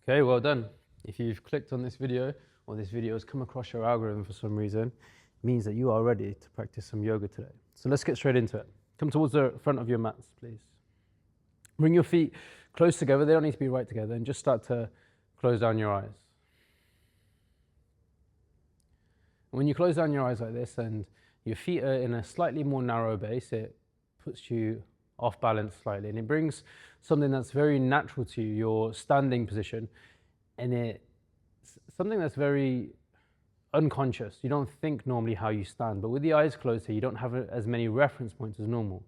Okay, well done. If you've clicked on this video or this video has come across your algorithm for some reason, it means that you are ready to practice some yoga today. So let's get straight into it. Come towards the front of your mats, please. Bring your feet close together. They don't need to be right together, and just start to close down your eyes. When you close down your eyes like this and your feet are in a slightly more narrow base, it puts you off balance slightly, and it brings something that's very natural to you, your standing position, and it's something that's very unconscious. You don't think normally how you stand, but with the eyes closed here, you don't have as many reference points as normal.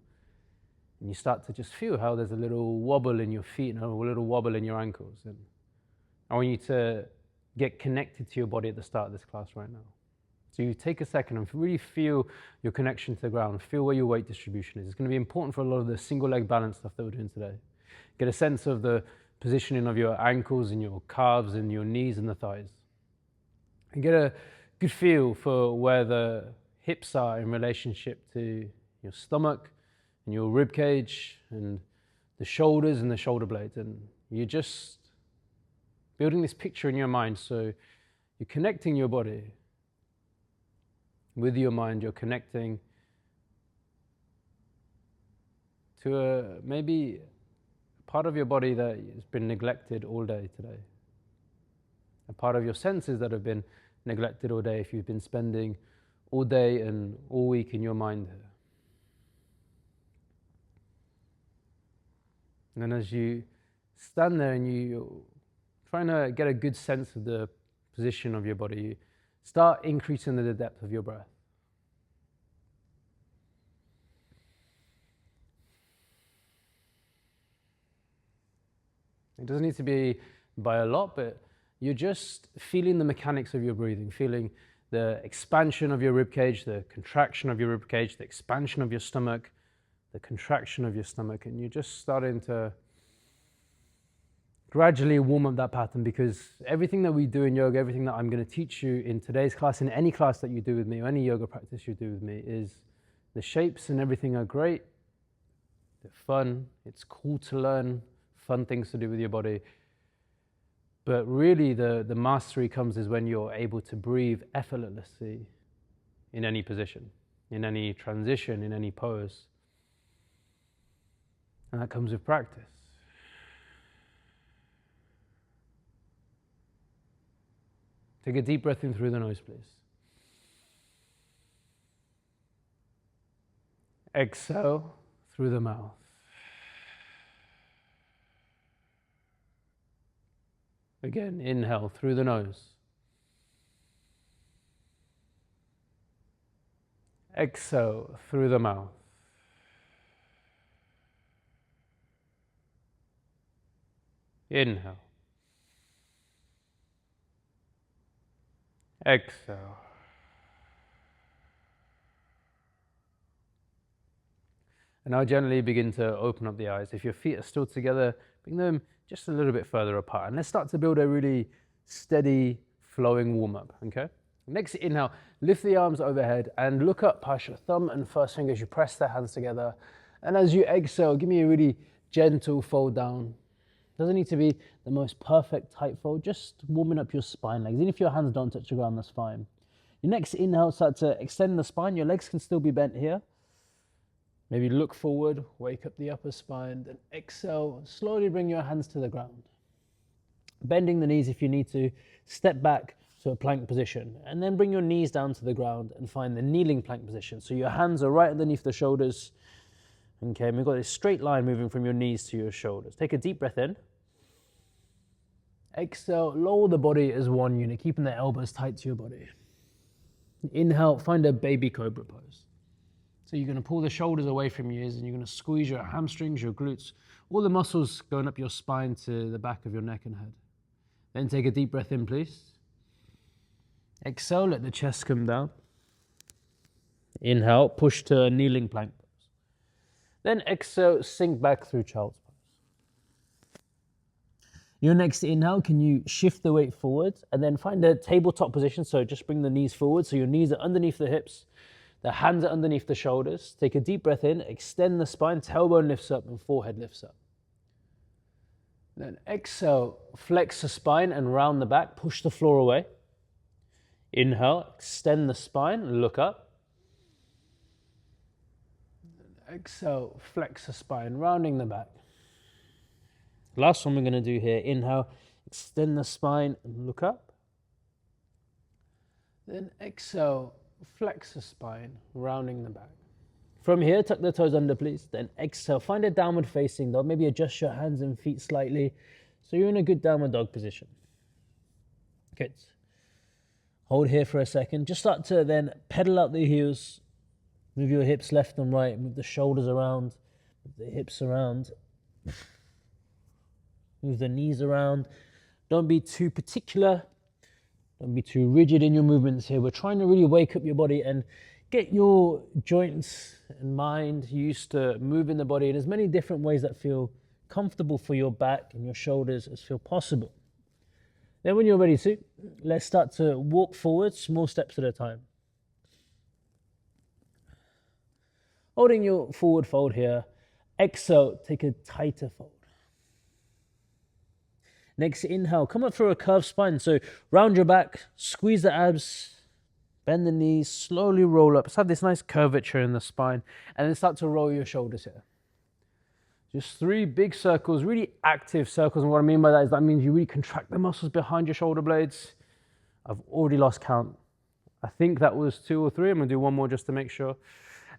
And you start to just feel how there's a little wobble in your feet and a little wobble in your ankles. And I want you to get connected to your body at the start of this class right now. So you take a second and really feel your connection to the ground, feel where your weight distribution is. It's going to be important for a lot of the single leg balance stuff that we're doing today. Get a sense of the positioning of your ankles and your calves and your knees and the thighs. And get a good feel for where the hips are in relationship to your stomach and your rib cage and the shoulders and the shoulder blades. And you're just building this picture in your mind. So you're connecting your body with your mind. You're connecting to maybe a part of your body that has been neglected all day today. A part of your senses that have been neglected all day if you've been spending all day and all week in your mind here. And then as you stand there and you're trying to get a good sense of the position of your body, you start increasing the depth of your breath. It doesn't need to be by a lot, but you're just feeling the mechanics of your breathing, feeling the expansion of your rib cage, the contraction of your rib cage, the expansion of your stomach, the contraction of your stomach, and you're just starting to gradually warm up that pattern, because everything that we do in yoga, everything that I'm going to teach you in today's class, in any class that you do with me, or any yoga practice you do with me, is the shapes and everything are great, they're fun, it's cool to learn, fun things to do with your body. But really the mastery comes is when you're able to breathe effortlessly in any position, in any transition, in any pose. And that comes with practice. Take a deep breath in through the nose, please. Exhale through the mouth. Again, inhale through the nose. Exhale through the mouth. Inhale. Exhale. And now gently begin to open up the eyes. If your feet are still together, bring them just a little bit further apart. And let's start to build a really steady, flowing warm-up, okay? Next inhale, lift the arms overhead and look up past your thumb and first finger as you press their hands together. And as you exhale, give me a really gentle fold down. Doesn't need to be the most perfect tight fold, just warming up your spine legs. Even if your hands don't touch the ground, that's fine. Your next inhale, start to extend the spine. Your legs can still be bent here. Maybe look forward, wake up the upper spine, then exhale, slowly bring your hands to the ground. Bending the knees if you need to, step back to a plank position, and then bring your knees down to the ground and find the kneeling plank position. So your hands are right underneath the shoulders. Okay, and we've got this straight line moving from your knees to your shoulders. Take a deep breath in. Exhale, lower the body as one unit, keeping the elbows tight to your body. Inhale, find a baby cobra pose. So you're going to pull the shoulders away from your ears and you're going to squeeze your hamstrings, your glutes, all the muscles going up your spine to the back of your neck and head. Then take a deep breath in, please. Exhale, let the chest come down. Inhale, push to a kneeling plank pose. Then exhale, sink back through child's pose. Your next inhale, can you shift the weight forward and then find a tabletop position. So just bring the knees forward so your knees are underneath the hips. The hands are underneath the shoulders. Take a deep breath in, extend the spine, tailbone lifts up and forehead lifts up. Then exhale, flex the spine and round the back, push the floor away. Inhale, extend the spine, look up. Exhale, flex the spine, rounding the back. Last one we're going to do here, inhale, extend the spine and look up. Then exhale, flex the spine, rounding the back. From here, tuck the toes under, please. Then exhale, find a downward facing dog. Maybe adjust your hands and feet slightly so you're in a good downward dog position. Good. Hold here for a second. Just start to then pedal out the heels. Move your hips left and right. Move the shoulders around. Move the hips around. Move the knees around. Don't be too particular. Don't be too rigid in your movements here. We're trying to really wake up your body and get your joints and mind used to moving the body in as many different ways that feel comfortable for your back and your shoulders as feel possible. Then when you're ready to, let's start to walk forward, small steps at a time. Holding your forward fold here. Exhale, take a tighter fold. Next inhale, come up through a curved spine. So round your back, squeeze the abs, bend the knees, slowly roll up. Let's have this nice curvature in the spine and then start to roll your shoulders here. Just 3 big circles, really active circles. And what I mean by that is that means you really contract the muscles behind your shoulder blades. I've already lost count. I think that was 2 or 3. I'm gonna do one more just to make sure.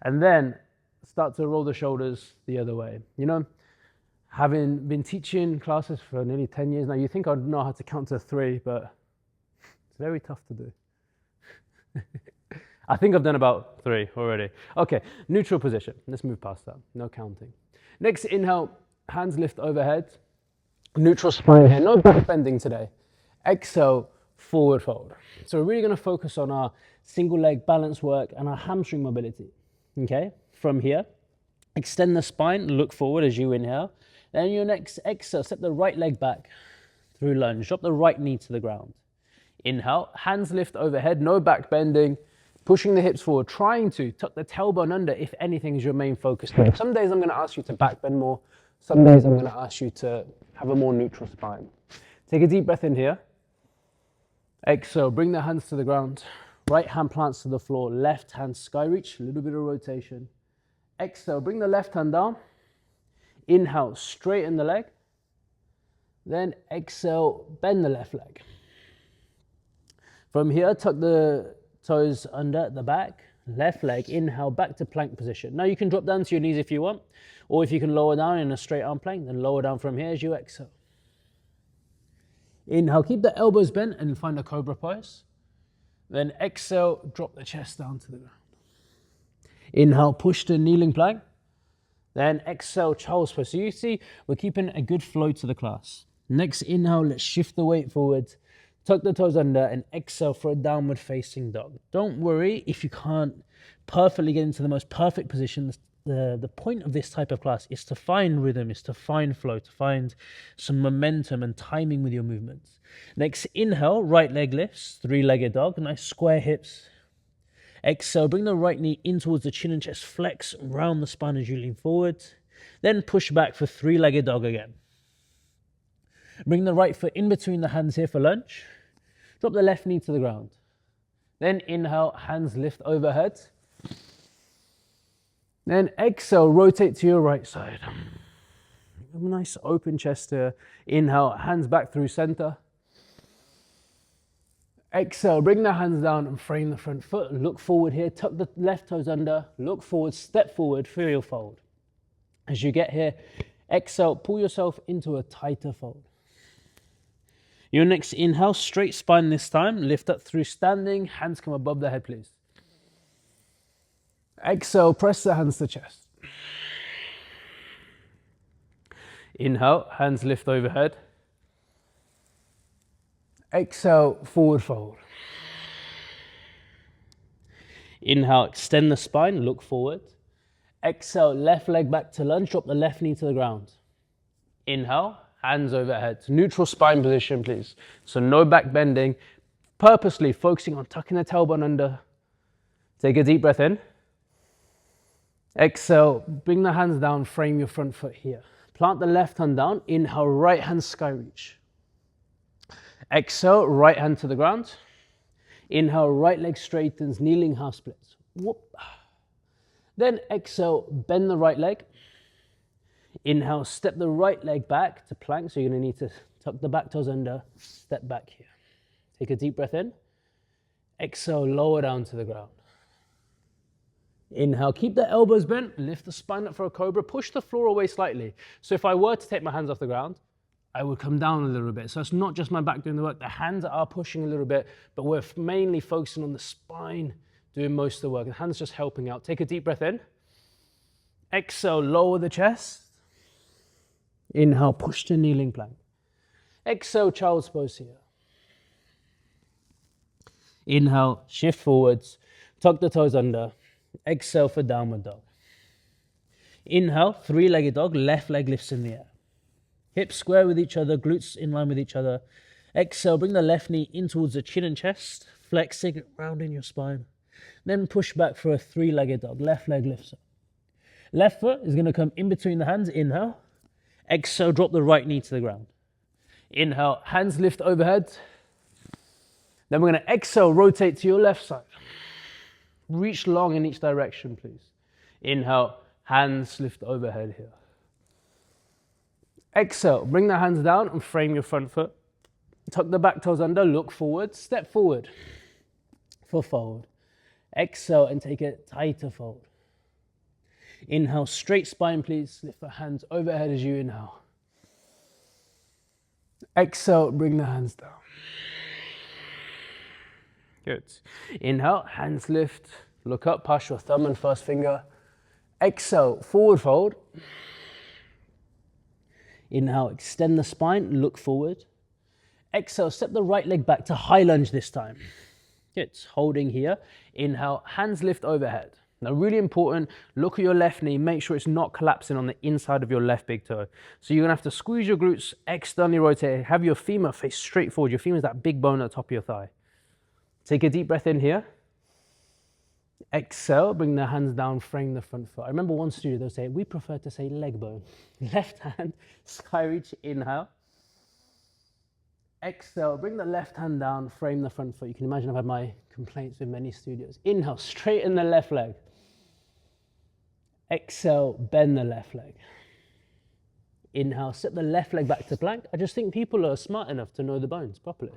And then start to roll the shoulders the other way. You know, having been teaching classes for nearly 10 years now, you think I'd know how to count to 3, but it's very tough to do. I think I've done about 3 already. Okay, neutral position. Let's move past that. No counting. Next inhale, hands lift overhead. Neutral spine here. No back bending today. Exhale, forward fold. So we're really going to focus on our single leg balance work and our hamstring mobility. Okay, from here, extend the spine, look forward as you inhale. Then your next exhale, step the right leg back through lunge. Drop the right knee to the ground. Inhale, hands lift overhead, no back bending, pushing the hips forward, trying to tuck the tailbone under if anything is your main focus. Some days I'm going to ask you to back bend more. Some days I'm going to ask you to have a more neutral spine. Take a deep breath in here. Exhale, bring the hands to the ground. Right hand plants to the floor, left hand sky reach, a little bit of rotation. Exhale, bring the left hand down. Inhale, straighten the leg. Then exhale, bend the left leg. From here, tuck the toes under the back, left leg, inhale, back to plank position. Now you can drop down to your knees if you want, or if you can lower down in a straight arm plank, then lower down from here as you exhale. Inhale, keep the elbows bent and find a cobra pose. Then exhale, drop the chest down to the ground. Inhale, push to kneeling plank. Then exhale, child's pose. So you see, we're keeping a good flow to the class. Next inhale, let's shift the weight forward. Tuck the toes under and exhale for a downward facing dog. Don't worry if you can't perfectly get into the most perfect position. The point of this type of class is to find rhythm, is to find flow, to find some momentum and timing with your movements. Next inhale, right leg lifts, 3-legged dog, nice square hips. Exhale, bring the right knee in towards the chin and chest, flex round the spine as you lean forward. Then push back for 3-legged dog again. Bring the right foot in between the hands here for lunge. Drop the left knee to the ground. Then inhale, hands lift overhead. Then exhale, rotate to your right side. A nice open chest here. Inhale, hands back through center. Exhale, bring the hands down and frame the front foot. Look forward here, tuck the left toes under, look forward, step forward, feel your fold. As you get here, exhale, pull yourself into a tighter fold. Your next inhale, straight spine this time, lift up through standing, hands come above the head, please. Exhale, press the hands to chest. Inhale, hands lift overhead. Exhale, forward fold. Inhale, extend the spine, look forward. Exhale, left leg back to lunge, drop the left knee to the ground. Inhale, hands overhead. Neutral spine position, please. So no back bending, purposely focusing on tucking the tailbone under. Take a deep breath in. Exhale, bring the hands down, frame your front foot here. Plant the left hand down. Inhale, right hand sky reach. Exhale, right hand to the ground. Inhale, right leg straightens, kneeling half splits. Whoop. Then exhale, bend the right leg. Inhale, step the right leg back to plank. So you're going to need to tuck the back toes under, step back here. Take a deep breath in. Exhale, lower down to the ground. Inhale, keep the elbows bent, lift the spine up for a cobra, push the floor away slightly. So if I were to take my hands off the ground, I would come down a little bit. So it's not just my back doing the work, the hands are pushing a little bit, but we're mainly focusing on the spine doing most of the work. The hands just helping out. Take a deep breath in. Exhale, lower the chest. Inhale, push to kneeling plank. Exhale, child's pose here. Inhale, shift forwards, tuck the toes under. Exhale for downward dog. Inhale, three-legged dog, left leg lifts in the air. Hips square with each other, glutes in line with each other. Exhale, bring the left knee in towards the chin and chest, flexing, rounding your spine. Then push back for a three-legged dog, left leg lifts up. Left foot is going to come in between the hands, inhale. Exhale, drop the right knee to the ground. Inhale, hands lift overhead. Then we're going to exhale, rotate to your left side. Reach long in each direction, please. Inhale, hands lift overhead here. Exhale, bring the hands down and frame your front foot. Tuck the back toes under, look forward, step forward for fold. Exhale and take a tighter fold. Inhale, straight spine, please. Lift the hands overhead as you inhale. Exhale, bring the hands down. Good. Inhale, hands lift, look up, pass your thumb and first finger. Exhale, forward fold. Inhale, extend the spine, look forward. Exhale, step the right leg back to high lunge this time. Good, holding here. Inhale, hands lift overhead. Now really important, look at your left knee, make sure it's not collapsing on the inside of your left big toe. So you're gonna have to squeeze your glutes, externally rotate, have your femur face straight forward. Your femur is that big bone at the top of your thigh. Take a deep breath in here. Exhale, bring the hands down, frame the front foot. I remember one studio, they'll say, we prefer to say leg bone. Left hand, sky reach, inhale. Exhale, bring the left hand down, frame the front foot. You can imagine I've had my complaints with many studios. Inhale, straighten the left leg. Exhale, bend the left leg. Inhale, step the left leg back to plank. I just think people are smart enough to know the bones properly.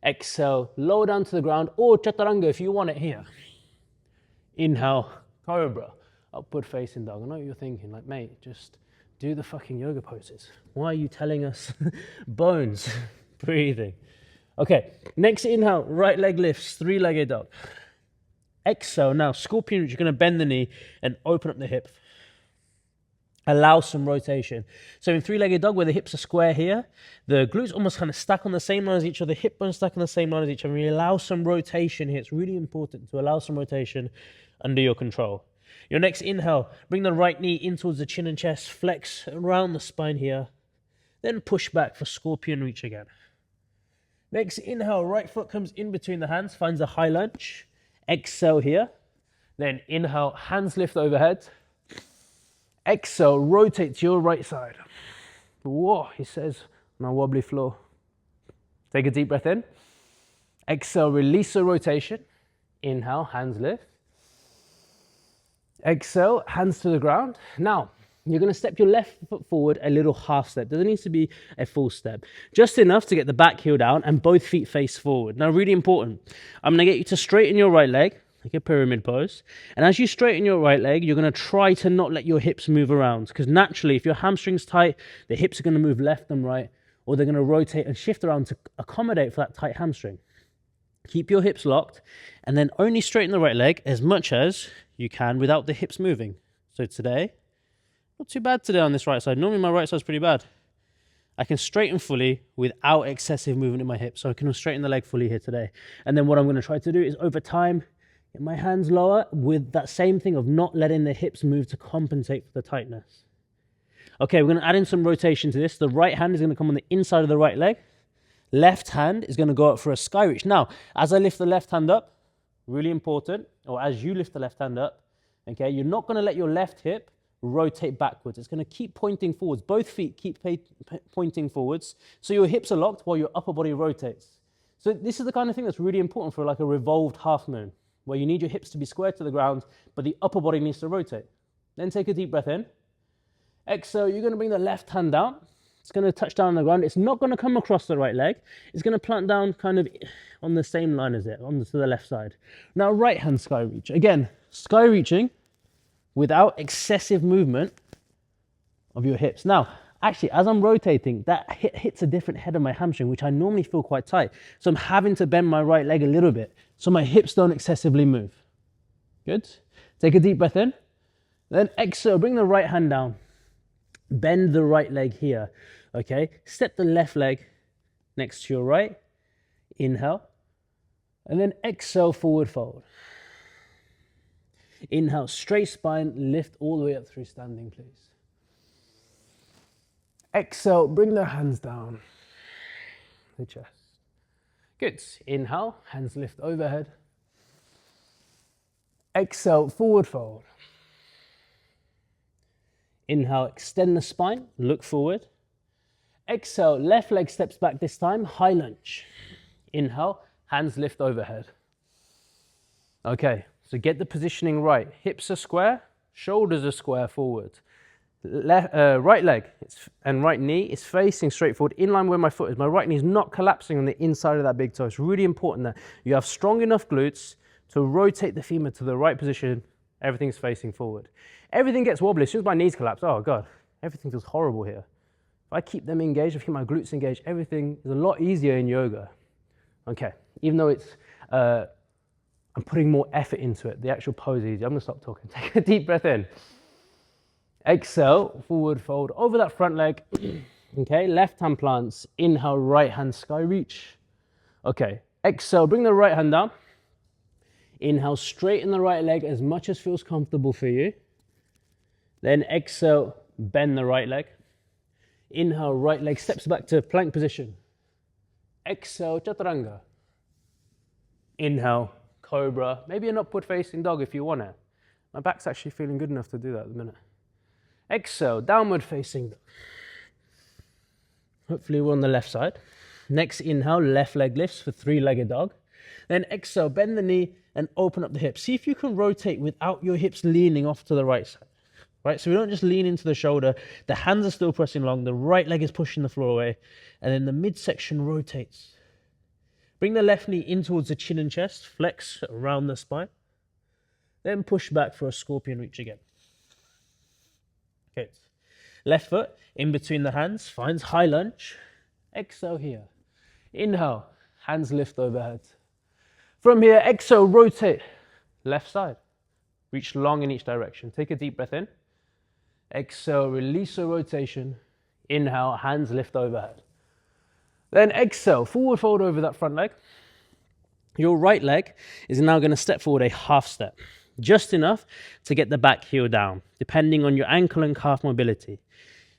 Exhale, lower down to the ground, or chaturanga if you want it here. Inhale, cobra, upward facing dog. I know what you're thinking, like, mate, just do the fucking yoga poses. Why are you telling us bones? Breathing. Okay, next inhale, right leg lifts, three-legged dog. Exhale, now scorpion reach, you're gonna bend the knee and open up the hip. Allow some rotation. So in three-legged dog, where the hips are square here, the glutes almost kind of stack on the same line as each other, hip bones stack on the same line as each other. We allow some rotation here. It's really important to allow some rotation under your control. Your next inhale, bring the right knee in towards the chin and chest, flex around the spine here, then push back for scorpion reach again. Next inhale, right foot comes in between the hands, finds a high lunge. Exhale here, then inhale, hands lift overhead. Exhale, rotate to your right side. Whoa, he says, on a wobbly floor. Take a deep breath in. Exhale, release the rotation. Inhale, hands lift. Exhale, hands to the ground. Now, you're going to step your left foot forward a little half step. Doesn't need to be a full step. Just enough to get the back heel down and both feet face forward. Now, really important. I'm going to get you to straighten your right leg, like a pyramid pose. And as you straighten your right leg, you're going to try to not let your hips move around. Because naturally, if your hamstring's tight, the hips are going to move left and right, or they're going to rotate and shift around to accommodate for that tight hamstring. Keep your hips locked, and then only straighten the right leg as much as you can without the hips moving. So today, not too bad today on this right side. Normally my right side's pretty bad. I can straighten fully without excessive movement in my hips. So I can straighten the leg fully here today. And then what I'm going to try to do is over time, get my hands lower with that same thing of not letting the hips move to compensate for the tightness. Okay, we're going to add in some rotation to this. The right hand is going to come on the inside of the right leg. Left hand is going to go up for a sky reach. Now, as I lift the left hand up, really important, or as you lift the left hand up, okay, you're not going to let your left hip rotate backwards. It's going to keep pointing forwards. Both feet keep pointing forwards. So your hips are locked while your upper body rotates. So this is the kind of thing that's really important for like a revolved half moon, where you need your hips to be square to the ground, but the upper body needs to rotate. Then take a deep breath in. Exhale, you're going to bring the left hand down. It's going to touch down on the ground. It's not going to come across the right leg. It's going to plant down kind of on the same line as it, to the left side. Now, right hand sky reach. Again, sky reaching without excessive movement of your hips. Now, actually, as I'm rotating, that hits a different head of my hamstring, which I normally feel quite tight. So I'm having to bend my right leg a little bit so my hips don't excessively move. Good. Take a deep breath in. Then exhale, bring the right hand down. Bend the right leg here, okay? Step the left leg next to your right. Inhale. And then exhale, forward fold. Inhale, straight spine, lift all the way up through standing, please. Exhale, bring the hands down, the chest. Good. Inhale, hands lift overhead. Exhale, forward fold. Inhale, extend the spine, look forward. Exhale, left leg steps back this time, high lunge. Inhale, hands lift overhead. Okay, so get the positioning right. Hips are square, shoulders are square forward. Right leg and right knee is facing straight forward in line where my foot is. My right knee is not collapsing on the inside of that big toe. It's really important that you have strong enough glutes to rotate the femur to the right position. Everything's facing forward. Everything gets wobbly. As soon as my knees collapse, oh God, everything feels horrible here. If I keep them engaged, if I keep my glutes engaged, everything is a lot easier in yoga. Okay, even though it's, I'm putting more effort into it, the actual pose is easy. I'm gonna stop talking. Take a deep breath in. Exhale, forward fold over that front leg. Okay, left hand plants. Inhale, right hand sky reach. Okay, exhale, bring the right hand down. Inhale, straighten the right leg as much as feels comfortable for you. Then exhale, bend the right leg. Inhale, right leg steps back to plank position. Exhale, chaturanga. Inhale, cobra. Maybe an upward facing dog if you want it. My back's actually feeling good enough to do that at the minute. Exhale, downward facing dog. Hopefully we're on the left side. Next inhale, left leg lifts for three-legged dog. Then exhale, bend the knee and open up the hips. See if you can rotate without your hips leaning off to the right side. Right, so we don't just lean into the shoulder. The hands are still pressing along. The right leg is pushing the floor away. And then the midsection rotates. Bring the left knee in towards the chin and chest. Flex around the spine. Then push back for a scorpion reach again. Okay. Left foot in between the hands. Finds high lunge. Exhale here. Inhale. Hands lift overhead. From here, exhale, rotate. Left side. Reach long in each direction. Take a deep breath in. Exhale, release a rotation. Inhale, hands lift overhead. Then exhale, forward fold over that front leg. Your right leg is now going to step forward a half step, just enough to get the back heel down, depending on your ankle and calf mobility.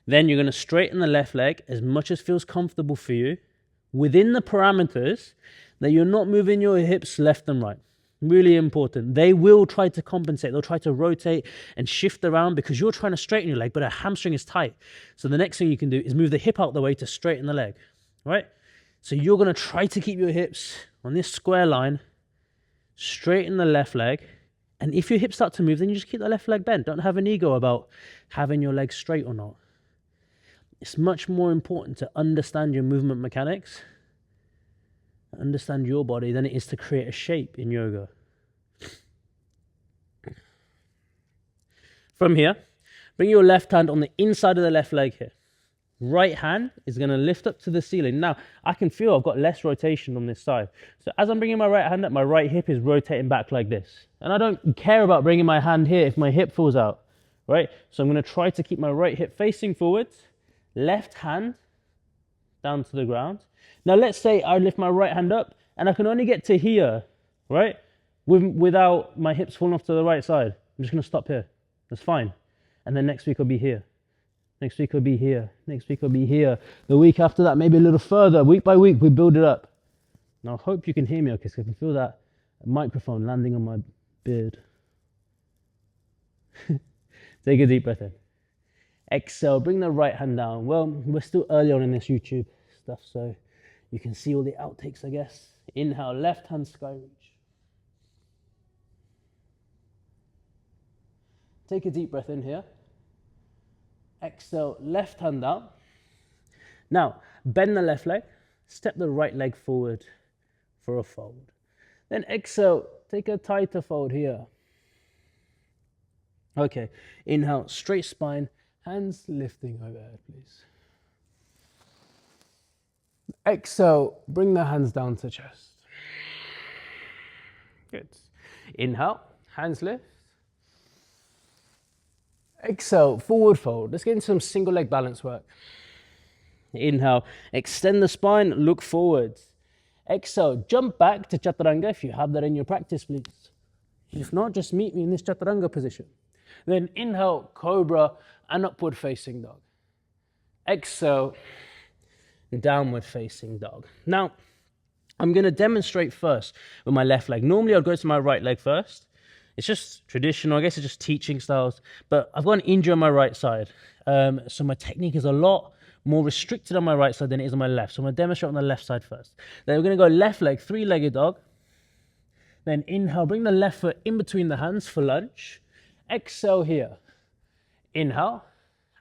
Then you're going to straighten the left leg as much as feels comfortable for you, within the parameters that you're not moving your hips left and right. Really important. They will try to compensate. They'll try to rotate and shift around because you're trying to straighten your leg, but a hamstring is tight. So the next thing you can do is move the hip out the way to straighten the leg, right? So you're going to try to keep your hips on this square line, straighten the left leg. And if your hips start to move, then you just keep the left leg bent. Don't have an ego about having your leg straight or not. It's much more important to understand your movement mechanics, understand your body, than it is to create a shape in yoga. From here, bring your left hand on the inside of the left leg here. Right hand is going to lift up to the ceiling. Now, I can feel I've got less rotation on this side. So as I'm bringing my right hand up, my right hip is rotating back like this. And I don't care about bringing my hand here if my hip falls out, right? So I'm going to try to keep my right hip facing forwards, left hand down to the ground. Now, let's say I lift my right hand up and I can only get to here, right? Without my hips falling off to the right side. I'm just going to stop here. That's fine. And then next week I'll be here. Next week I'll be here. Next week I'll be here. The week after that, maybe a little further. Week by week, we build it up. Now, I hope you can hear me okay, because I can feel that microphone landing on my beard. Take a deep breath in. Exhale, bring the right hand down. Well, we're still early on in this YouTube stuff, so you can see all the outtakes, I guess. Inhale, left hand sky reach. Take a deep breath in here. Exhale, left hand down. Now, bend the left leg, step the right leg forward for a fold. Then exhale, take a tighter fold here. Okay, inhale, straight spine, hands lifting overhead, please. Exhale, bring the hands down to chest. Good. Inhale, hands lift. Exhale, forward fold. Let's get into some single leg balance work. Inhale, extend the spine, look forwards. Exhale, jump back to chaturanga if you have that in your practice, please. If not, just meet me in this chaturanga position. Then inhale, cobra and upward facing dog. Exhale, downward facing dog. Now, I'm going to demonstrate first with my left leg. Normally, I'd go to my right leg first. It's just traditional, I guess it's just teaching styles, but I've got an injury on my right side. So my technique is a lot more restricted on my right side than it is on my left. So I'm going to demonstrate on the left side first. Then we're going to go left leg, three-legged dog. Then inhale, bring the left foot in between the hands for lunge. Exhale here. Inhale,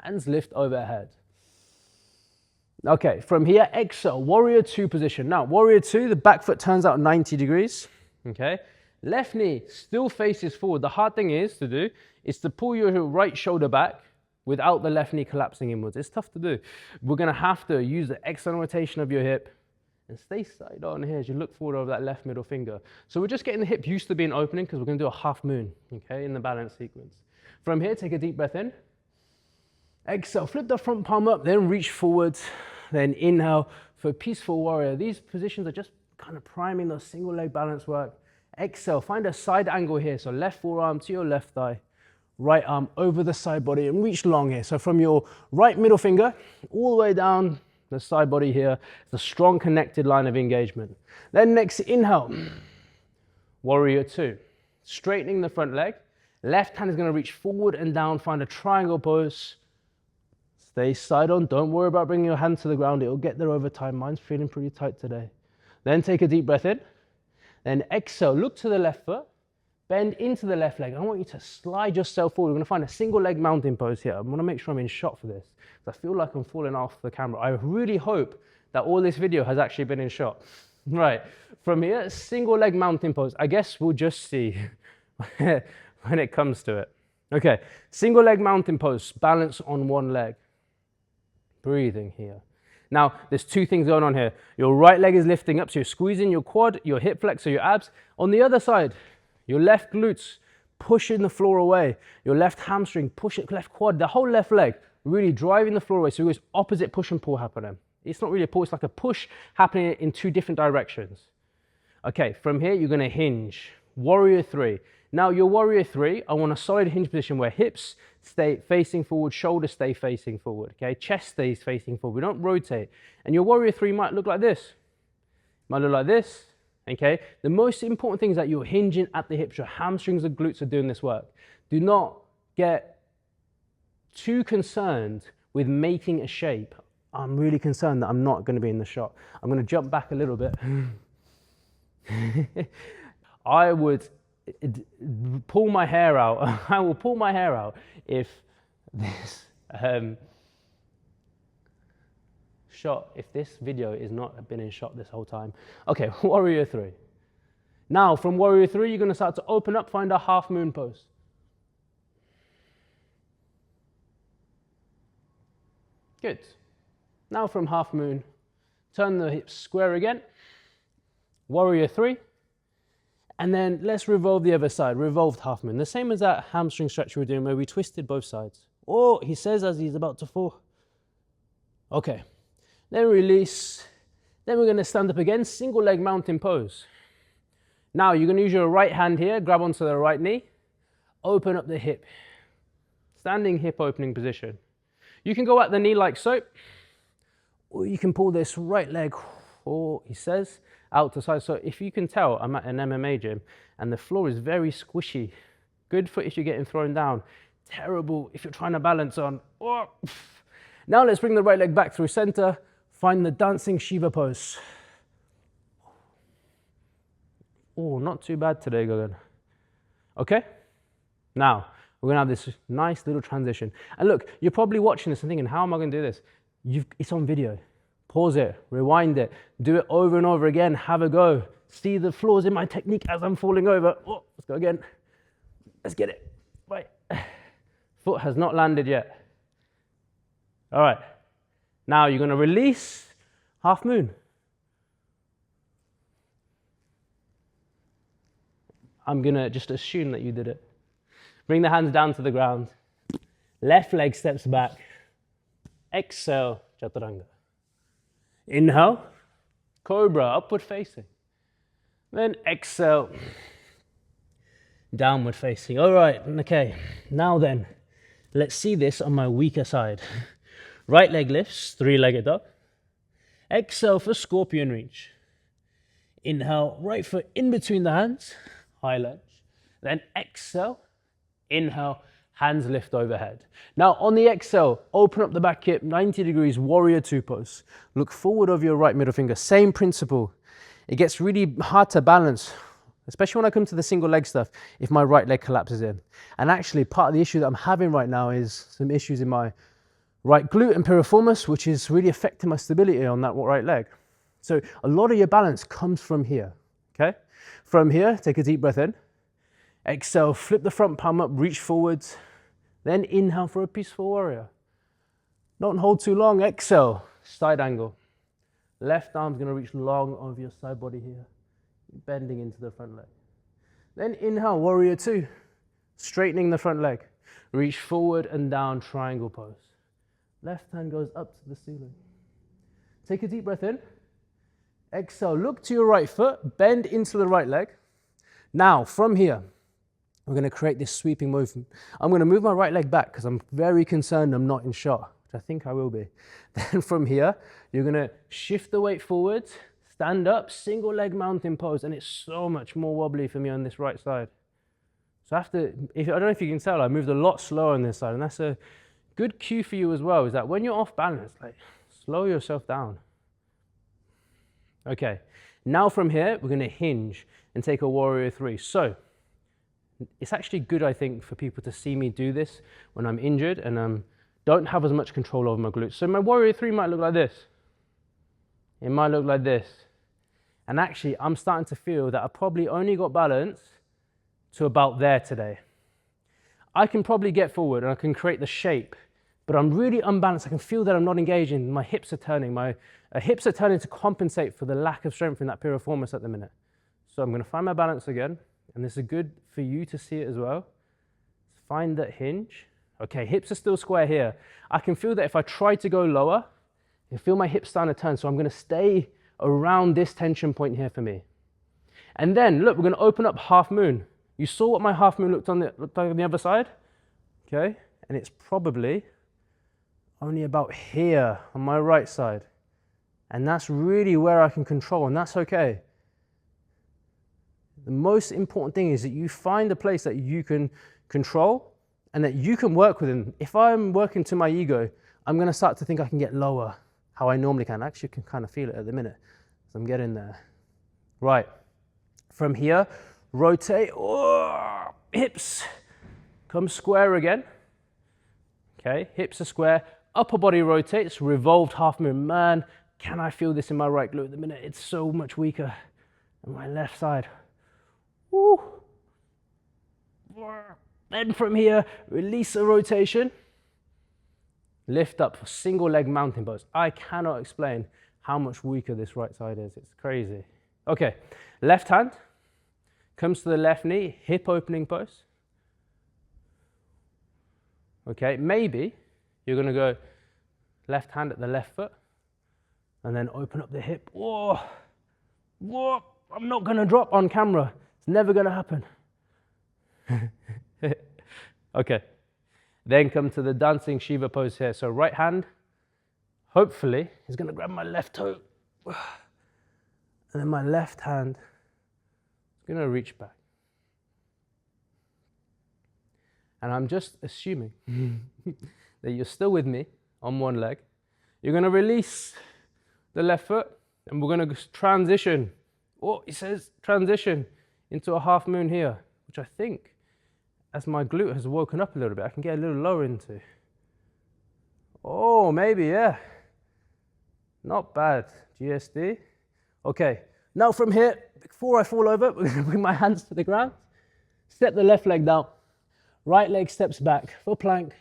hands lift overhead. Okay, from here, exhale, warrior two position. Now, warrior two, the back foot turns out 90 degrees. Okay, left knee still faces forward. The hard thing is to pull your right shoulder back without the left knee collapsing inwards. It's tough to do. We're gonna have to use the external rotation of your hip and stay side on here as you look forward over that left middle finger. So we're just getting the hip used to being opening because we're gonna do a half moon, okay, in the balance sequence. From here, take a deep breath in. Exhale, flip the front palm up, then reach forward. Then inhale for peaceful warrior. These positions are just kind of priming those single leg balance work. Exhale, find a side angle here. So left forearm to your left thigh, right arm over the side body and reach long here. So from your right middle finger all the way down the side body here, it's a strong connected line of engagement. Then next inhale, warrior two. Straightening the front leg. Left hand is going to reach forward and down, find a triangle pose. Stay side on, don't worry about bringing your hand to the ground, it'll get there over time. Mine's feeling pretty tight today. Then take a deep breath in. Then exhale, look to the left foot, bend into the left leg. I want you to slide yourself forward. We're gonna find a single leg mountain pose here. I wanna make sure I'm in shot for this, because I feel like I'm falling off the camera. I really hope that all this video has actually been in shot. Right, from here, single leg mountain pose. I guess we'll just see when it comes to it. Okay, single leg mountain pose, balance on one leg. Breathing here. Now, there's two things going on here. Your right leg is lifting up, so you're squeezing your quad, your hip flexor, your abs. On the other side, your left glutes pushing the floor away. Your left hamstring, push it, left quad, the whole left leg really driving the floor away. So it goes opposite push and pull happening. It's not really a pull, it's like a push happening in two different directions. Okay, from here, you're gonna hinge. Warrior three. Now, your warrior three, I want a solid hinge position where hips stay facing forward, shoulders stay facing forward, okay? Chest stays facing forward, we don't rotate. And your warrior three might look like this. Might look like this, okay? The most important thing is that you're hinging at the hips, your hamstrings and glutes are doing this work. Do not get too concerned with making a shape. I'm really concerned that I'm not gonna be in the shot. I'm gonna jump back a little bit. I would pull my hair out. I will pull my hair out if this shot, if this video is not been in shot this whole time. Okay, warrior three. Now from warrior three, you're gonna start to open up, find a half moon pose. Good. Now from half moon, turn the hips square again. Warrior three. And then let's revolve the other side, revolved half moon. The same as that hamstring stretch we were doing where we twisted both sides. Oh, he says as he's about to fall. Okay, then release. Then we're gonna stand up again, single leg mountain pose. Now you're gonna use your right hand here, grab onto the right knee, open up the hip. Standing hip opening position. You can go at the knee like so, or you can pull this right leg, or he says, out to side. So if you can tell, I'm at an MMA gym and the floor is very squishy. Good for if you're getting thrown down. Terrible if you're trying to balance on. Oh. Now let's bring the right leg back through center. Find the dancing Shiva pose. Oh, not too bad today, Gagan. Okay? Now, we're gonna have this nice little transition. And look, you're probably watching this and thinking, how am I gonna do this? It's on video. Pause it, rewind it, do it over and over again, have a go. See the flaws in my technique as I'm falling over. Oh, let's go again. Let's get it. Right. Foot has not landed yet. All right. Now you're gonna release half moon. I'm gonna just assume that you did it. Bring the hands down to the ground. Left leg steps back. Exhale, chaturanga. Inhale, cobra, upward facing. Then exhale, downward facing. All right, okay. Now then, let's see this on my weaker side. Right leg lifts, three-legged dog. Exhale for scorpion reach. Inhale, right foot in between the hands, high lunge. Then exhale, inhale, hands lift overhead. Now on the exhale, open up the back hip, 90 degrees, warrior two pose. Look forward over your right middle finger, same principle. It gets really hard to balance, especially when I come to the single leg stuff, if my right leg collapses in. And actually part of the issue that I'm having right now is some issues in my right glute and piriformis, which is really affecting my stability on that right leg. So a lot of your balance comes from here, okay? From here, take a deep breath in. Exhale, flip the front palm up, reach forwards. Then inhale for a peaceful warrior. Don't hold too long, exhale, side angle. Left arm's gonna reach long over your side body here, bending into the front leg. Then inhale, warrior two, straightening the front leg. Reach forward and down, triangle pose. Left hand goes up to the ceiling. Take a deep breath in. Exhale, look to your right foot, bend into the right leg. Now, from here, we're gonna create this sweeping movement. I'm gonna move my right leg back because I'm very concerned I'm not in shot, which I think I will be. Then from here, you're gonna shift the weight forwards, stand up, single leg mountain pose, and it's so much more wobbly for me on this right side. So I don't know if you can tell, I moved a lot slower on this side, and that's a good cue for you as well, is that when you're off balance, like, slow yourself down. Okay, now from here, we're gonna hinge and take a warrior three. So, it's actually good, I think, for people to see me do this when I'm injured and don't have as much control over my glutes. So my warrior three might look like this. It might look like this. And actually, I'm starting to feel that I probably only got balance to about there today. I can probably get forward and I can create the shape, but I'm really unbalanced. I can feel that I'm not engaging. My hips are turning. My hips are turning to compensate for the lack of strength in that piriformis at the minute. So I'm gonna find my balance again. And this is good for you to see it as well. Find that hinge. Okay, hips are still square here. I can feel that if I try to go lower, I feel my hips starting to turn. So I'm gonna stay around this tension point here for me. And then, look, we're gonna open up half moon. You saw what my half moon looked like on the other side? Okay, and it's probably only about here on my right side. And that's really where I can control, and that's okay. The most important thing is that you find a place that you can control and that you can work within. If I'm working to my ego, I'm gonna start to think I can get lower, how I normally can. I actually can kind of feel it at the minute. So I'm getting there. Right, from here, rotate, oh, hips, come square again. Okay, hips are square, upper body rotates, revolved half moon. Man, can I feel this in my right glute at the minute? It's so much weaker on my left side. Woo. Then from here, release the rotation. Lift up for single leg mountain pose. I cannot explain how much weaker this right side is. It's crazy. Okay, left hand comes to the left knee, hip opening pose. Okay, maybe you're gonna go left hand at the left foot and then open up the hip. Whoa, whoa, I'm not gonna drop on camera. It's never gonna happen. Okay, then come to the dancing Shiva pose here. So right hand, hopefully, is gonna grab my left toe. And then my left hand is gonna reach back. and I'm just assuming that you're still with me on one leg. You're going to release the left foot, and we're going to transition. Oh, it says transition into a half moon here, which I think, as my glute has woken up a little bit, I can get a little lower into. Oh, maybe, yeah. Not bad, GSD. Okay, now from here, before I fall over, we're going to bring my hands to the ground, step the left leg down, right leg steps back for plank,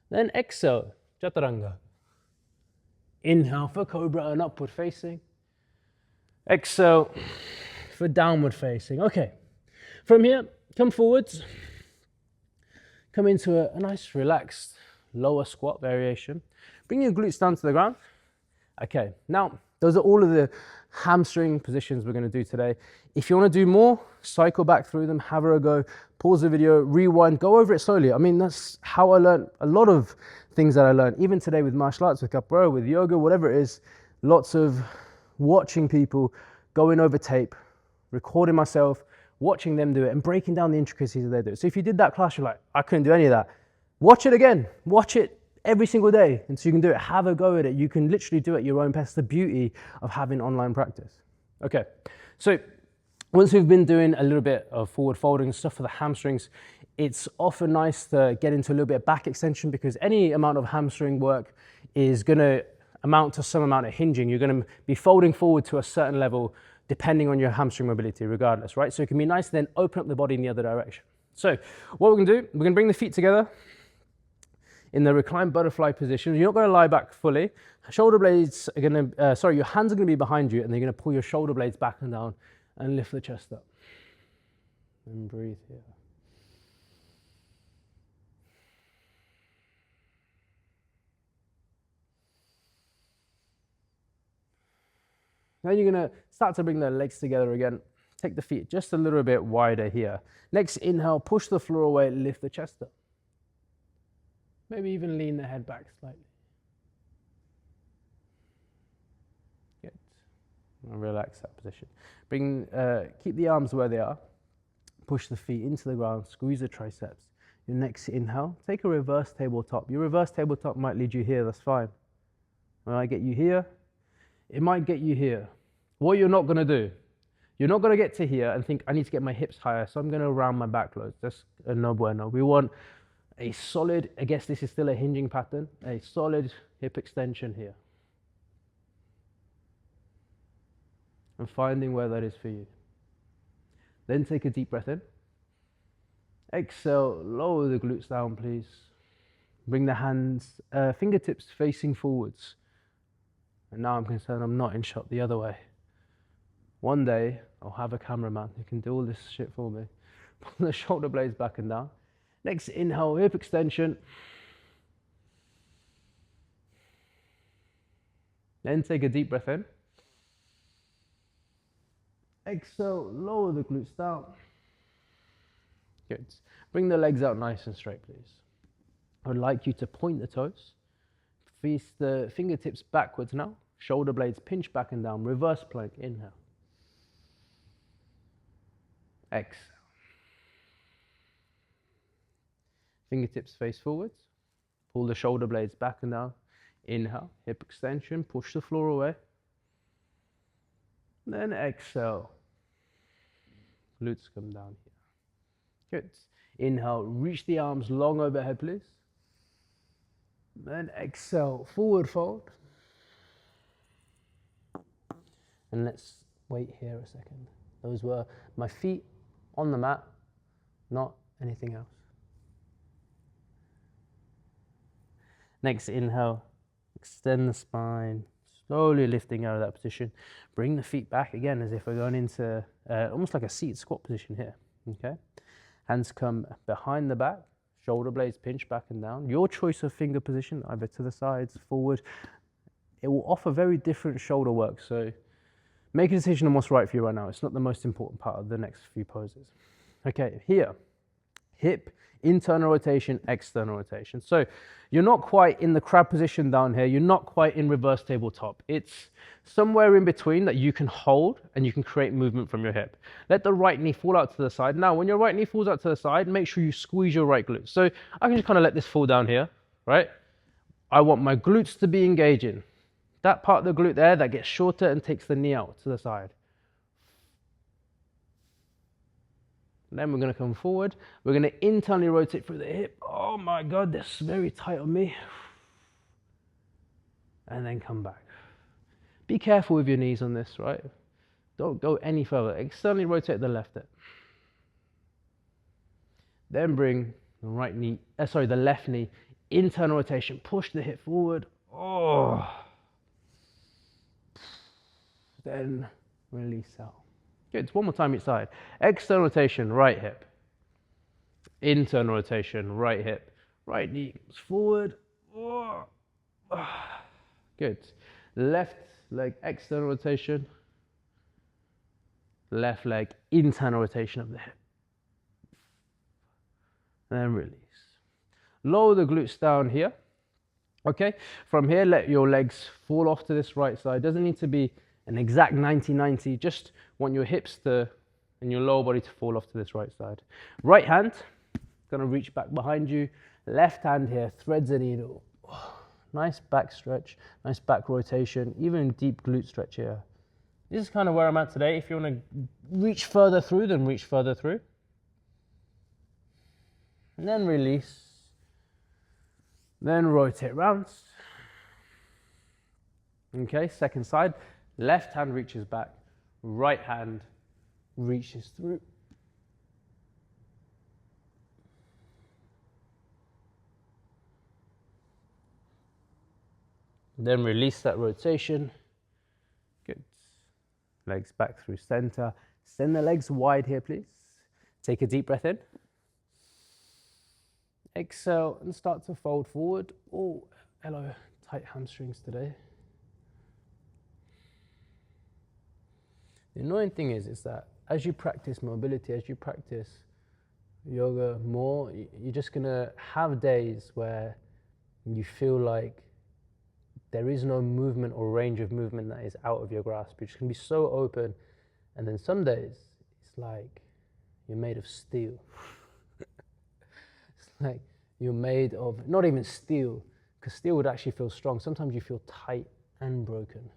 then exhale, chaturanga. Inhale for cobra and upward facing. Exhale for downward facing. Okay, from here, come forwards. Come into a nice relaxed lower squat variation. Bring your glutes down to the ground. Okay, now those are all of the hamstring positions we're going to do today. If you want to do more, cycle back through them, have a go, pause the video, rewind, go over it slowly. I mean, that's how I learned a lot of things that I learned, even today with martial arts, with capoeira, with yoga, whatever it is. Lots of watching people, going over tape, recording myself, watching them do it and breaking down the intricacies that they do. So if you did that class, you're like, I couldn't do any of that. Watch it again. Watch it every single day until you can do it. Have a go at it. You can literally do it at your own pace. The beauty of having online practice. Okay, so once we've been doing a little bit of forward folding and stuff for the hamstrings, it's often nice to get into a little bit of back extension, because any amount of hamstring work is going to amount to some amount of hinging. You're going to be folding forward to a certain level depending on your hamstring mobility regardless, right? So it can be nice to then open up the body in the other direction. So what we're going to do, we're going to bring the feet together in the reclined butterfly position. You're not going to lie back fully. Shoulder blades are going to, your hands are going to be behind you, and they're going to pull your shoulder blades back and down and lift the chest up. And breathe here. Then you're going to start to bring the legs together again. Take the feet just a little bit wider here. Next inhale, push the floor away, lift the chest up. Maybe even lean the head back slightly. Good. And relax that position. Keep the arms where they are. Push the feet into the ground, squeeze the triceps. Your next inhale, take a reverse tabletop. Your reverse tabletop might lead you here, that's fine. When I get you here, it might get you here. What you're not going to do, you're not going to get to here and think, I need to get my hips higher, so I'm going to round my back loads. That's a no bueno. We want a solid, I guess this is still a hinging pattern, a solid hip extension here. And finding where that is for you. Then take a deep breath in. Exhale, lower the glutes down, please. Bring the hands, fingertips facing forwards. And now I'm concerned I'm not in shot the other way. One day, I'll have a cameraman who can do all this shit for me. Pull the shoulder blades back and down. Next inhale, hip extension. Then take a deep breath in. Exhale, lower the glutes down. Good. Bring the legs out nice and straight, please. I would like you to point the toes. Face the fingertips backwards now. Shoulder blades pinch back and down. Reverse plank, inhale. Exhale. Fingertips face forwards. Pull the shoulder blades back and down. Inhale, hip extension, push the floor away. Then exhale. Glutes come down here. Good. Inhale, reach the arms long overhead, please. Then exhale, forward fold. And let's wait here a second. Those were my feet on the mat, not anything else. Next inhale, extend the spine, slowly lifting out of that position. Bring the feet back again as if we're going into almost like a seated squat position here, okay? Hands come behind the back, shoulder blades pinch back and down. Your choice of finger position, either to the sides, forward. It will offer very different shoulder work, so make a decision on what's right for you right now. It's not the most important part of the next few poses. Okay, here, hip, internal rotation, external rotation. So you're not quite in the crab position down here. You're not quite in reverse tabletop. It's somewhere in between that you can hold and you can create movement from your hip. Let the right knee fall out to the side. Now, when your right knee falls out to the side, make sure you squeeze your right glute. So I can just kind of let this fall down here, right? I want my glutes to be engaging. That part of the glute there that gets shorter and takes the knee out to the side. Then we're going to come forward. We're going to internally rotate through the hip. Oh my God, that's very tight on me. And then come back. Be careful with your knees on this, right? Don't go any further. Externally rotate the left hip. Then bring the left knee, internal rotation. Push the hip forward. Oh. Then release out. Good, one more time each side. External rotation, right hip. Internal rotation, right hip. Right knee goes forward. Oh. Good. Left leg, external rotation. Left leg, internal rotation of the hip. And then release. Lower the glutes down here. Okay, from here, let your legs fall off to this right side. Doesn't need to be an exact 90-90, just want your hips and your lower body to fall off to this right side. Right hand, gonna reach back behind you. Left hand here, threads a needle. Nice back stretch, nice back rotation, even deep glute stretch here. This is kind of where I'm at today. If you wanna reach further through, then reach further through. And then release. Then rotate round. Okay, second side. Left hand reaches back, right hand reaches through. Then release that rotation. Good. Legs back through center. Send the legs wide here, please. Take a deep breath in. Exhale and start to fold forward. Oh, hello, tight hamstrings today. The annoying thing is that as you practice mobility, as you practice yoga more, you're just gonna have days where you feel like there is no movement or range of movement that is out of your grasp. You're just gonna be so open. And then some days, it's like you're made of steel. It's like you're made of, not even steel, because steel would actually feel strong. Sometimes you feel tight and broken.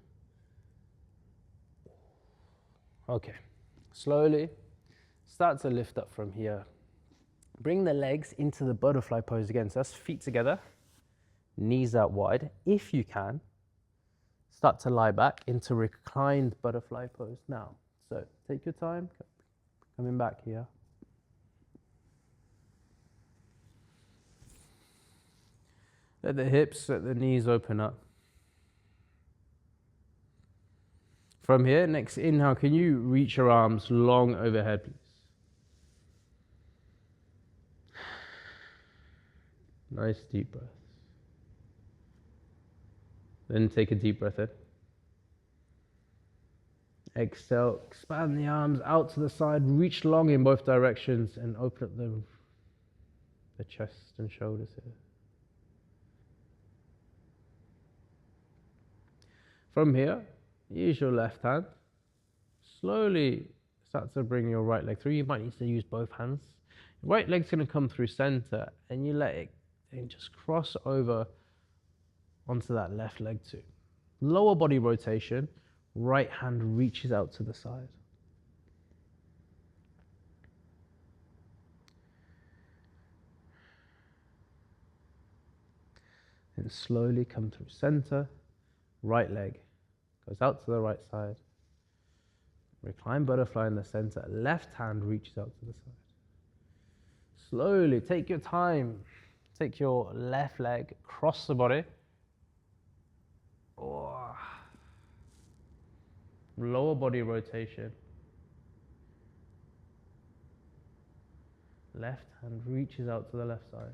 Okay, slowly start to lift up from here. Bring the legs into the butterfly pose again. So that's feet together, knees out wide. If you can, start to lie back into reclined butterfly pose now. So take your time, coming back here. Let the hips, let the knees open up. From here, next inhale, can you reach your arms long overhead, please? Nice deep breath. Then take a deep breath in. Exhale, expand the arms out to the side, reach long in both directions and open up the chest and shoulders here. From here, use your left hand. Slowly start to bring your right leg through. You might need to use both hands. Right leg's going to come through center and you let it and just cross over onto that left leg too. Lower body rotation, right hand reaches out to the side. And slowly come through center, right leg goes out to the right side. Recline butterfly in the center, left hand reaches out to the side. Slowly, take your time. Take your left leg, cross the body. Oh. Lower body rotation. Left hand reaches out to the left side.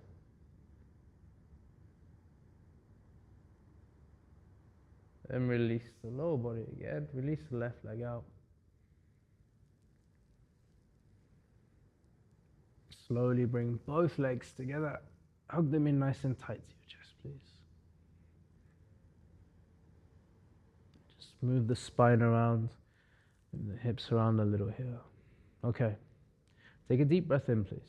Then release the lower body again. Release the left leg out. slowly bring both legs together. Hug them in nice and tight to your chest, please. Just move the spine around, move the hips around a little here. Okay. Take a deep breath in, please.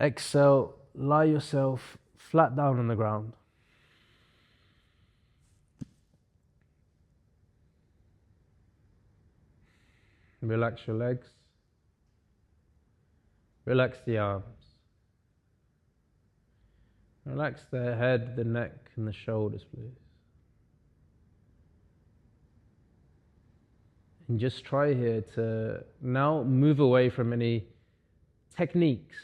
Exhale, lie yourself flat down on the ground. Relax your legs. Relax the arms. Relax the head, the neck, and the shoulders, please. And just try here to now move away from any techniques.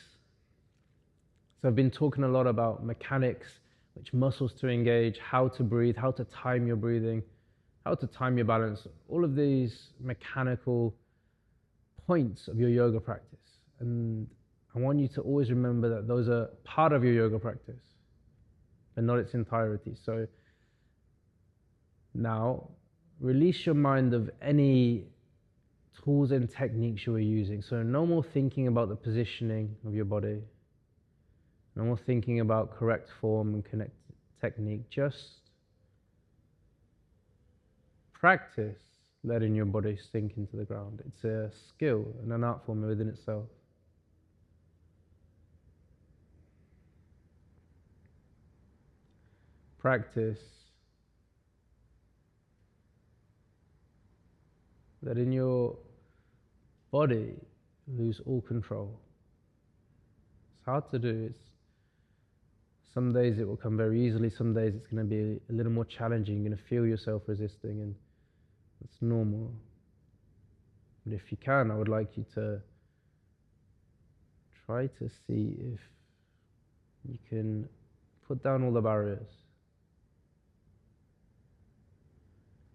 So I've been talking a lot about mechanics, which muscles to engage, how to breathe, how to time your breathing, how to time your balance, all of these mechanical points of your yoga practice. And I want you to always remember that those are part of your yoga practice, but not its entirety. So now, release your mind of any tools and techniques you are using. So no more thinking about the positioning of your body. No more thinking about correct form and connect technique. Just practice letting your body sink into the ground. It's a skill and an art form within itself. Practice letting your body lose all control. It's hard to do. Some days it will come very easily, some days it's going to be a little more challenging. You're going to feel yourself resisting, and it's normal. But if you can, I would like you to try to see if you can put down all the barriers.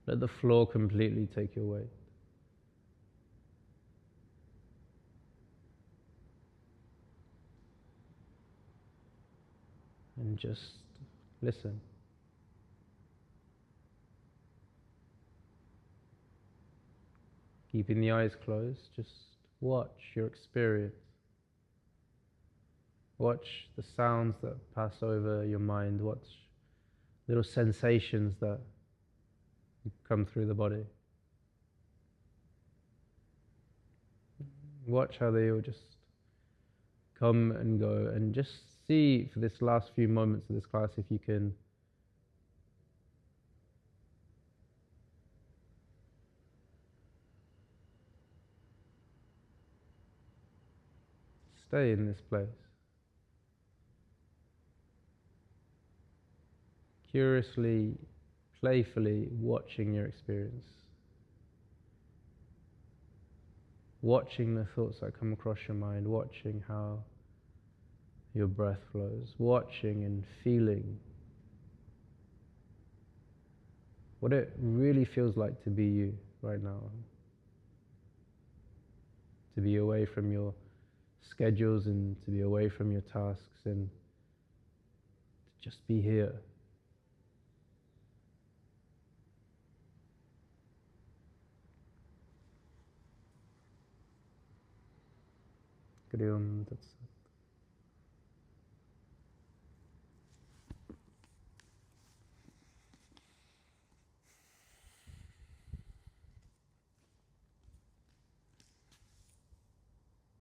Let the floor completely take your weight. And just listen. Keeping the eyes closed, just watch your experience. Watch the sounds that pass over your mind. Watch little sensations that come through the body. Watch how they all just come and go, and just see for this last few moments of this class if you can stay in this place. Curiously, playfully watching your experience. Watching the thoughts that come across your mind, watching how your breath flows, watching and feeling what it really feels like to be you right now. To be away from your schedules and to be away from your tasks and to just be here. Gurium Tat Sat.